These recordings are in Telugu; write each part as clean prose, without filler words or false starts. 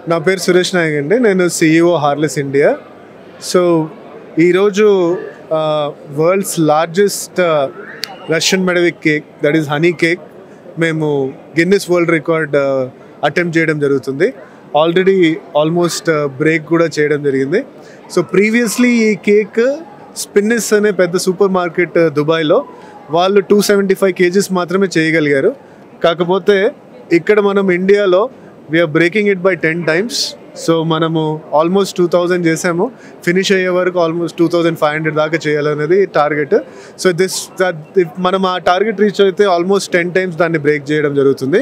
నా పేరు సురేష్ నాయక్ అండి. నేను CEO హార్లెస్ ఇండియా. సో ఈరోజు world's largest Russian medovik cake, that is honey cake, మేము గిన్నిస్ వరల్డ్ రికార్డ్ అటెంప్ట్ చేయడం జరుగుతుంది. ఆల్రెడీ ఆల్మోస్ట్ బ్రేక్ కూడా చేయడం జరిగింది. సో ప్రీవియస్లీ ఈ కేక్ స్పిన్నిస్ అనే పెద్ద సూపర్ మార్కెట్ దుబాయ్లో వాళ్ళు 275 kgs మాత్రమే చేయగలిగారు. కాకపోతే ఇక్కడ మనం ఇండియాలో we are breaking it by 10 times. So మనము ఆల్మోస్ట్ 2000 చేసాము. ఫినిష్ అయ్యే వరకు ఆల్మోస్ట్ 2500 దాకా చేయాలనేది టార్గెట్. సో మనం ఆ టార్గెట్ రీచ్ అయితే ఆల్మోస్ట్ 10 times దాన్ని బ్రేక్ చేయడం జరుగుతుంది.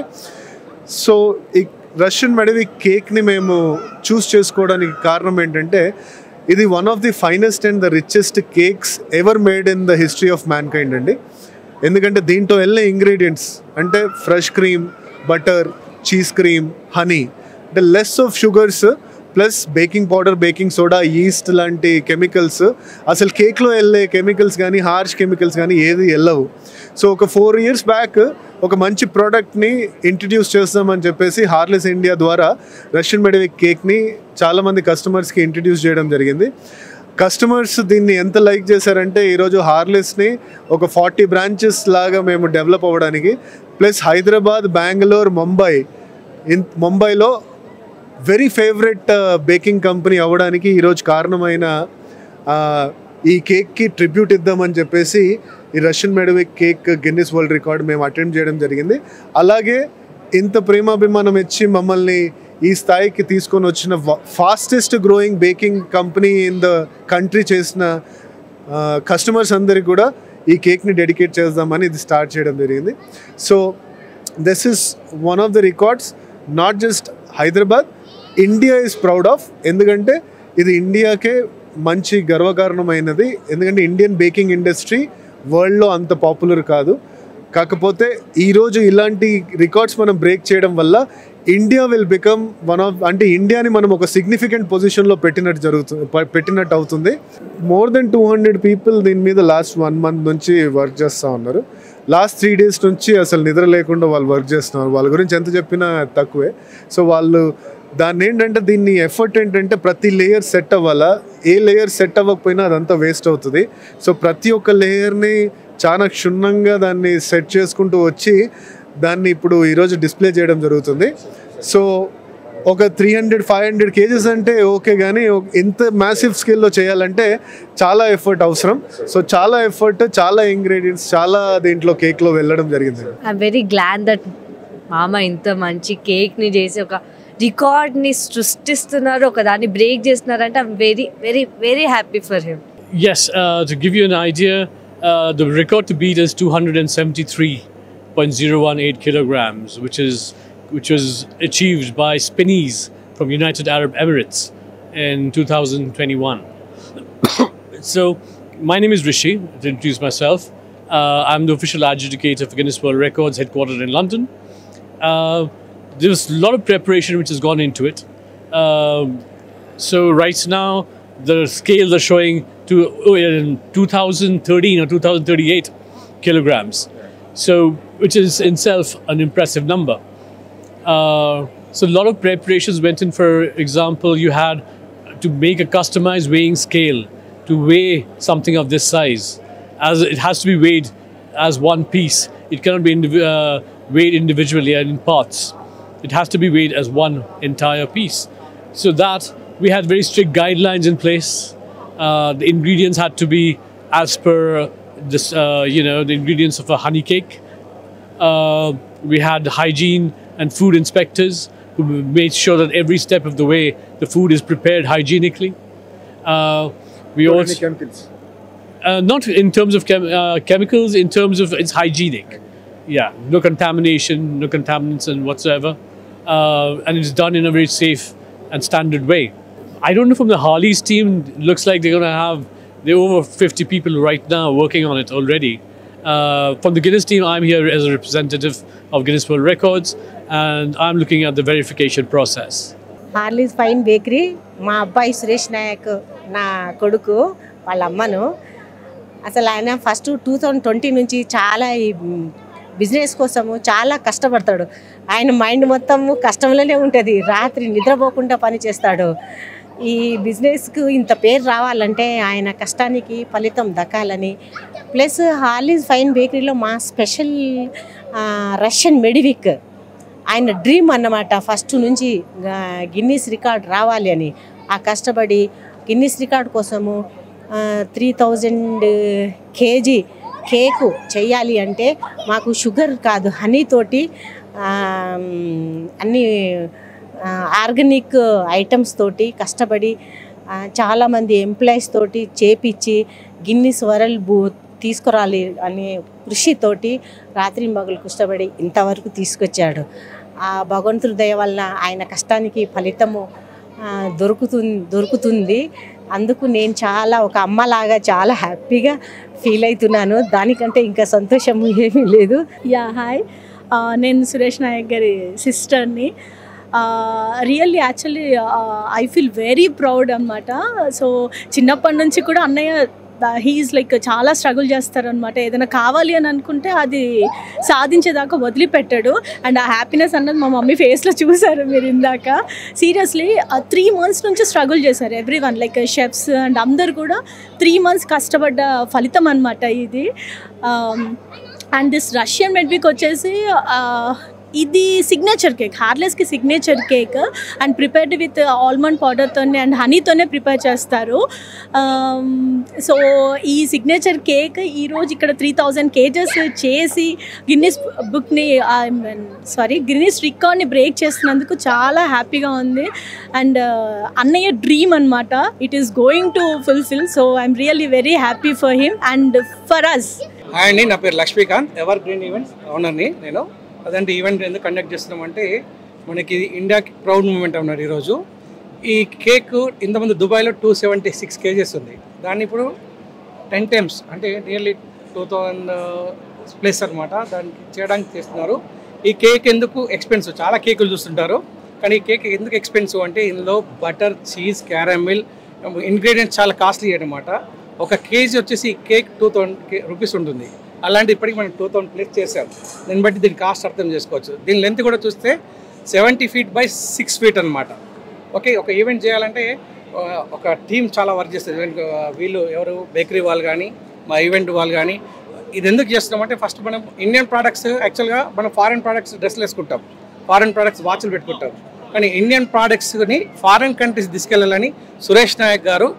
సో ఈ రష్యన్ మెడవిక్ కేక్ని మేము చూస్ చేసుకోవడానికి కారణం ఏంటంటే ఇది one of the finest and the richest cakes ever made in the history of mankind అండి. ఎందుకంటే దీంట్లో వెళ్ళే ఇంగ్రీడియంట్స్ అంటే fresh cream, butter, cheese cream, honey, అంటే less of sugars plus baking powder, baking soda, yeast లాంటి కెమికల్స్. అసలు కేక్లో వెళ్ళే కెమికల్స్ కానీ హార్ష్ కెమికల్స్ కానీ ఏది వెళ్ళవు. సో ఒక 4 years బ్యాక్ ఒక మంచి ప్రోడక్ట్ని ఇంట్రడ్యూస్ చేస్తామని చెప్పేసి హార్లెస్ ఇండియా ద్వారా రష్యన్ మెడవిక్ కేక్ని చాలామంది కస్టమర్స్కి ఇంట్రడ్యూస్ చేయడం జరిగింది. కస్టమర్స్ దీన్ని ఎంత లైక్ చేశారంటే ఈరోజు హార్లెస్ని ఒక 40 branches లాగా మేము డెవలప్ అవ్వడానికి, ప్లస్ హైదరాబాద్, బెంగళూరు, ముంబైలో వెరీ ఫేవరెట్ బేకింగ్ కంపెనీ అవ్వడానికి ఈరోజు కారణమైన ఈ కేక్కి ట్రిబ్యూట్ ఇద్దామని చెప్పేసి ఈ Russian medovik cake Guinness world record మేము అటెంప్ట్ చేయడం జరిగింది. అలాగే ఇంత ప్రేమాభిమానం ఇచ్చి మమ్మల్ని ఈ స్థాయికి తీసుకొని వచ్చిన fastest growing baking company in the country చేసిన కస్టమర్స్ అందరికి కూడా ఈ కేక్ని డెడికేట్ చేద్దామని ఇది స్టార్ట్ చేయడం జరిగింది. So this is one of the records not just Hyderabad, India is proud of. ఎందుకంటే ఇది ఇండియాకే మంచి గర్వకారణమైనది. ఎందుకంటే ఇండియన్ బేకింగ్ ఇండస్ట్రీ వరల్డ్లో అంత పాపులర్ కాదు. కాకపోతే ఈరోజు ఇలాంటి రికార్డ్స్ మనం బ్రేక్ చేయడం వల్ల India will become one of, అంటే ఇండియాని మనం ఒక సిగ్నిఫికెంట్ పొజిషన్లో పెట్టినట్టు అవుతుంది. మోర్ దెన్ 200 people దీని మీద లాస్ట్ 1 month నుంచి వర్క్ చేస్తూ ఉన్నారు. లాస్ట్ 3 days నుంచి అసలు నిద్ర లేకుండా వాళ్ళు వర్క్ చేస్తున్నారు. వాళ్ళ గురించి ఎంత చెప్పినా తక్కువే. సో వాళ్ళు దాన్ని ఏంటంటే దీన్ని ఎఫర్ట్ ఏంటంటే ప్రతి లేయర్ సెట్ అవ్వాలా. ఏ లేయర్ సెట్ అవ్వకపోయినా అదంతా వేస్ట్ అవుతుంది. సో ప్రతి ఒక్క లేయర్ని చాలా క్షుణ్ణంగా దాన్ని సెట్ చేసుకుంటూ వచ్చి దాన్ని ఇప్పుడు ఈరోజు డిస్ప్లే చేయడం జరుగుతుంది. సో ఒక 300-500 kgs అంటే ఓకే, కానీ ఇంత మ్యాసివ్ స్కేల్లో చేయాలంటే చాలా ఎఫర్ట్ అవసరం. సో చాలా ఎఫర్ట్, చాలా ఇంగ్రీడియంట్స్, చాలా దీంట్లో కేక్లో వెళ్ళడం జరిగింది. ఐఎమ్ వెరీ గ్లాడ్ దట్ మామ ఇంత మంచి కేక్ని చేసి ఒక రికార్డ్ని సృష్టిస్తున్నారు, ఒక దాన్ని బ్రేక్ చేస్తున్నారంటే I'm very very very happy for him. Yes, to give you an idea, the record to beat is 273.018 kilograms, which was achieved by Spinneys from United Arab Emirates in 2021. So, my name is Rishi. To introduce myself, I'm the official adjudicator for Guinness World Records, headquartered in London. There's a lot of preparation which has gone into it. So right now, the scales are showing to 2013 or 2038 kilograms. So, which is itself an impressive number. So a lot of preparations went in. For example, you had to make a customized weighing scale to weigh something of this size, as it has to be weighed as one piece. It cannot be weighed individually and in parts. It has to be weighed as one entire piece. So that we had very strict guidelines in place. The ingredients had to be as per this, the ingredients of a honey cake. We had hygiene and food inspectors who made sure that every step of the way the food is prepared hygienically. We also any chemicals? Not in terms of chemicals, in terms of it's hygienic. Yeah, no contamination, no contaminants and whatsoever. And it's done in a very safe and standard way. I don't know, from the Harley's team, it looks like they're over 50 people right now working on it already. From the Guinness team, I'm here as a representative of Guinness World Records, and I'm looking at the verification process. Harley's Fine Bakery, మా అబ్బాయి సురేష్ నాయక్ నా కొడుకు వాళ్ళ అమ్మను. అసలు ఆయన ఫస్ట్ 2020 నుంచి చాలా ఈ బిజినెస్ కోసము చాలా కష్టపడతాడు. ఆయన మైండ్ మొత్తం కష్టంలోనే ఉంటుంది, రాత్రి నిద్రపోకుండా పని చేస్తాడు. ఈ బిజినెస్కు ఇంత పేరు రావాలంటే ఆయన కష్టానికి ఫలితం దక్కాలని, ప్లస్ హార్లీస్ ఫైన్ బేకరీలో మా స్పెషల్ రష్యన్ మెడివిక్ ఆయన డ్రీమ్ అన్నమాట. ఫస్ట్ నుంచి గిన్నీస్ రికార్డ్ రావాలి అని ఆ కష్టపడి గిన్నీస్ రికార్డ్ కోసము 3000 kg కేకు చేయాలి అంటే మాకు షుగర్ కాదు, హనీ తోటి అన్ని ఆర్గానిక్ ఐటమ్స్ తోటి కష్టపడి చాలామంది ఎంప్లాయీస్ తోటి చేపించి గిన్నీస్ వరల్డ్ తీసుకురాలి అనే కృషితోటి రాత్రి మగలు కష్టపడి ఇంతవరకు తీసుకొచ్చాడు. ఆ భగవంతుడి దయ వలన ఆయన కష్టానికి ఫలితము దొరుకుతుంది. అందుకు నేను చాలా ఒక అమ్మలాగా చాలా హ్యాపీగా ఫీల్ అవుతున్నాను. దానికంటే ఇంకా సంతోషం ఏమీ లేదు. హాయ్, నేను సురేష్ నాయక్ గారి సిస్టర్ని. Really actually I feel very proud అన్నమాట. సో చిన్నప్పటి నుంచి కూడా అన్నయ్య హీఈస్ లైక్ చాలా స్ట్రగుల్ చేస్తారనమాట. ఏదైనా కావాలి అని అనుకుంటే అది సాధించేదాకా వదిలిపెట్టాడు. అండ్ ఆ హ్యాపీనెస్ అన్నది మా మమ్మీ ఫేస్లో చూసారు మీరు ఇందాక. సీరియస్లీ 3 months నుంచి స్ట్రగుల్ చేశారు every one, like chefs and అందరు కూడా 3 months కష్టపడ్డ ఫలితం అనమాట ఇది. అండ్ దిస్ రష్యన్ మెడ్విక్ వచ్చేసి ఇది సిగ్నేచర్ కేక్, హార్లెస్కి signature cake and prepared with almond పౌడర్తోనే అండ్ హనీతోనే ప్రిపేర్ చేస్తారు. సో ఈ సిగ్నేచర్ కేక్ ఈరోజు ఇక్కడ 3000 kgs చేసి గిన్నీస్ గిన్నీస్ రికార్డ్ని బ్రేక్ చేస్తున్నందుకు చాలా హ్యాపీగా ఉంది. అండ్ అన్నయ్య డ్రీమ్ అనమాట, it is going to fulfil. So I'm really very happy for him and for us. Hi అండి, నా పేరు లక్ష్మీకాంత్, ఎవర్ గ్రీన్ ఈవెంట్స్ ఓనర్ని నేను. అదంటే ఈవెంట్ ఎందుకు కండక్ట్ చేస్తున్నామంటే మనకి ఇండియాకి ప్రౌడ్ మూమెంట్ ఉన్నారు ఈరోజు. ఈ కేక్ ఇంతకుముందు దుబాయ్లో 276 kgs ఉంది, దాన్ని ఇప్పుడు 10 times అంటే నియర్లీ 2000+ అనమాట దానికి చేయడానికి చేస్తున్నారు. ఈ కేక్ ఎందుకు ఎక్స్పెన్సివ్, చాలా కేకులు చూస్తుంటారు కానీ ఈ కేక్ ఎందుకు ఎక్స్పెన్సివ్ అంటే ఇందులో బటర్, చీజ్, క్యారమిల్ ఇంగ్రీడియంట్స్ చాలా కాస్ట్లీ అనమాట. 1 kg వచ్చేసి కేక్ 2000 rupees ఉంటుంది. అలాంటి ఇప్పటికి మనం 2000+ చేసాం. దీన్ని బట్టి దీని కాస్ట్ అర్థం చేసుకోవచ్చు. దీని లెంత్ కూడా చూస్తే 70 feet by 6 feet అనమాట. ఓకే, ఒక ఈవెంట్ చేయాలంటే ఒక టీమ్ చాలా వర్క్ చేస్తుంది. ఈవెంట్ వీళ్ళు ఎవరు బేకరీ వాళ్ళు కానీ మా ఈవెంట్ వాళ్ళు కానీ. ఇది ఎందుకు చేస్తున్నామంటే ఫస్ట్ మనం ఇండియన్ ప్రోడక్ట్స్, యాక్చువల్గా మనం ఫారెన్ ప్రోడక్ట్స్ డ్రెస్లు వేసుకుంటాం, ఫారెన్ ప్రోడక్ట్స్ వాచ్లు పెట్టుకుంటాం, కానీ ఇండియన్ ప్రోడక్ట్స్ని ఫారెన్ కంట్రీస్ తీసుకెళ్ళాలని సురేష్ నాయక్ గారు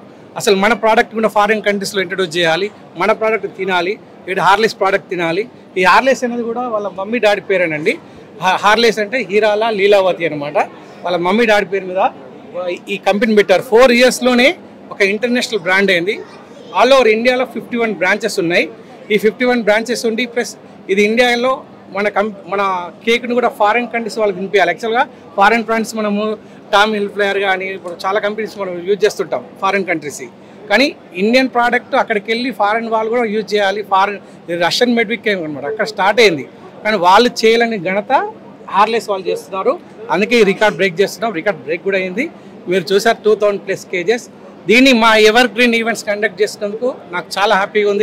అసలు మన ప్రోడక్ట్ కూడా ఫారెన్ కంట్రీస్లో ఇంట్రడ్యూస్ చేయాలి, మన ప్రోడక్ట్ తినాలి, ఇక్కడ హార్లీస్ ప్రోడక్ట్ తినాలి. ఈ హార్లీస్ అనేది కూడా వాళ్ళ మమ్మీ డాడీ పేరేనండి. హార్లీస్ అంటే హీరాల లీలావతి అనమాట. వాళ్ళ మమ్మీ డాడీ పేరు మీద ఈ కంపెనీ పెట్టారు. 4 yearsలోనే ఒక ఇంటర్నేషనల్ బ్రాండ్ అయింది. ఆల్ ఓవర్ ఇండియాలో 51 branches ఉన్నాయి. ఈ 51 branches ఉండి ప్లస్ ఇది ఇండియాలో మన కేక్ను కూడా ఫారెన్ కంట్రీస్ వాళ్ళకి తినిపించాలి. యాక్చువల్గా ఫారెన్ బ్రాండ్స్ మనము టామ్ హిల్ఫ్లేయర్ కానీ ఇప్పుడు చాలా కంపెనీస్ మనం యూజ్ చేస్తుంటాం ఫారెన్ కంట్రీస్, కానీ ఇండియన్ ప్రోడక్ట్ అక్కడికి వెళ్ళి ఫారెన్ వాళ్ళు కూడా యూజ్ చేయాలి. రష్యన్ మెడ్విక్ అనమాట అక్కడ స్టార్ట్ అయింది, కానీ వాళ్ళు చేయాలని ఘనత హార్లీస్ వాళ్ళు చేస్తున్నారు. అందుకే ఈ రికార్డ్ బ్రేక్ చేస్తున్నాం. రికార్డ్ బ్రేక్ కూడా అయింది. మీరు చూసారు 2000+ kgs. దీన్ని మా ఎవర్ గ్రీన్ ఈవెంట్స్ కండక్ట్ చేసినందుకు నాకు చాలా హ్యాపీగా ఉంది.